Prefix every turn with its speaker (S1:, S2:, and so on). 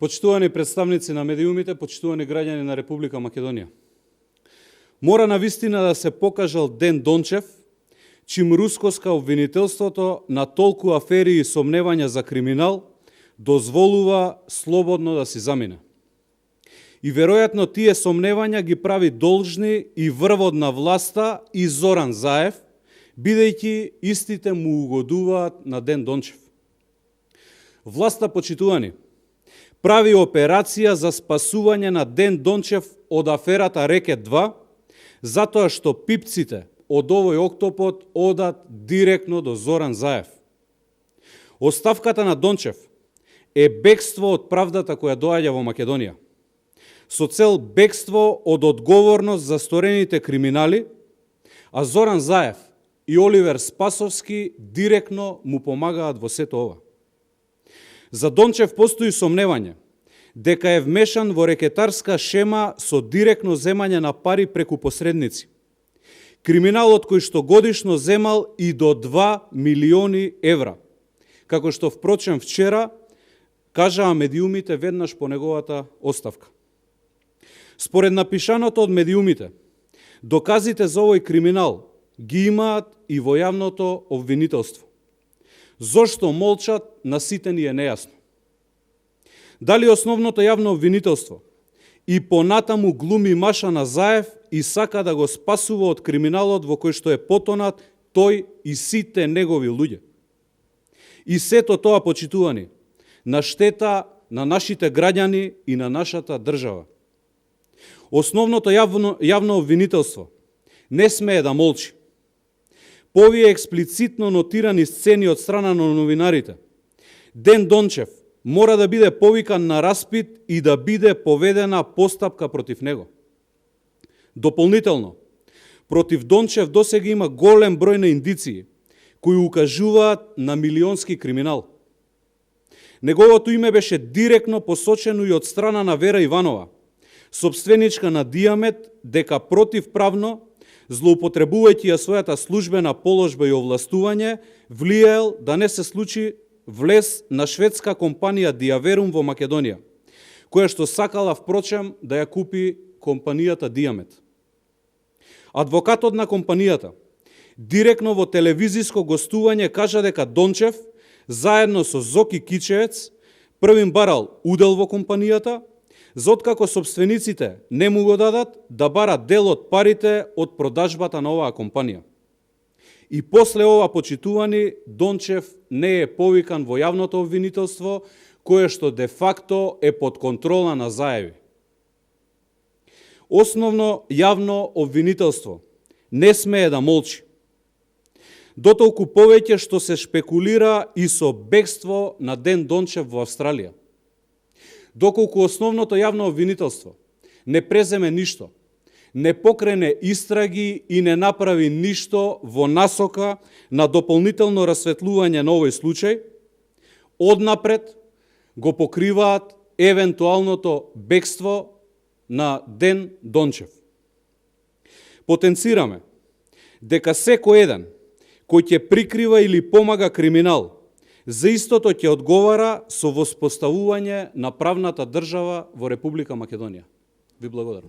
S1: Почитувани представници на медиумите, почитувани граѓани на Република Македонија. Мора навистина да се покажал Ден Дончев, чим рускоска обвинителството на толку афери и сомневања за криминал дозволува слободно да си замине. И веројатно тие сомневања ги прави должни и врвот на власта и Зоран Заев, бидејќи истите му угодуваат на Ден Дончев. Власта, почитувани, прави операција за спасување на Ден Дончев од аферата Рекет 2, затоа што пипците од овој октопод одат директно до Зоран Заев. Оставката на Дончев е бегство од правдата која доаѓа во Македонија, со цел бегство од одговорност за сторените криминали, а Зоран Заев и Оливер Спасовски директно му помагаат во сето ова. За Дончев постои сомневање дека е вмешан во рекетарска шема со директно земање на пари преку посредници. Криминалот кој што годишно земал и до 2 милиони евра, како што впрочем вчера кажаа медиумите веднаш по неговата оставка. Според напишаното од медиумите, доказите за овој криминал ги имаат и во јавното обвинителство. Зошто молчат, на сите ни е нејасно. Дали основното јавно обвинителство и понатаму глуми маша на Заев и сака да го спасува од криминалот во кој што е потонат тој и сите негови луѓе. И сето тоа, почитувани, на штета на нашите граѓани и на нашата држава. Основното јавно обвинителство не смее да молчи. По овие експлицитно нотирани сцени од страна на новинарите, Ден Дончев мора да биде повикан на распит и да биде поведена постапка против него. Дополнително, против Дончев досега има голем број на индиции кои укажуваат на милионски криминал. Неговото име беше директно посочено и од страна на Вера Иванова, собственичка на Диамет, дека противправно, злоупотребувајќи ја својата службена положба и овластување, влијаел да не се случи влез на шведска компанија Диаверум во Македонија, која што сакала впрочем да ја купи компанијата Диамет. Адвокатот на компанијата директно во телевизиско гостување кажа дека Дончев, заедно со Зоки Кичеец, првим барал удел во компанијата, за откако собствениците не му го дадат да барат дел од парите од продажбата на оваа компанија. И после ова, почитувани, Дончев не е повикан во јавното обвинителство, кое што де факто е под контрола на Заеви. Основно јавно обвинителство не смее да молчи. Дотолку повеќе што се шпекулира и со бегство на Ден Дончев во Австралија. Доколку основното јавно обвинителство не преземе ништо, не покрене истраги и не направи ништо во насока на дополнително расветлување на овој случај, однапред го покриваат евентуалното бегство на Ден Дончев. Потенцираме дека секој еден кој ќе прикрива или помага криминал, за истото ќе одговара со воспоставување на правната држава во Република Македонија. Ви благодарам.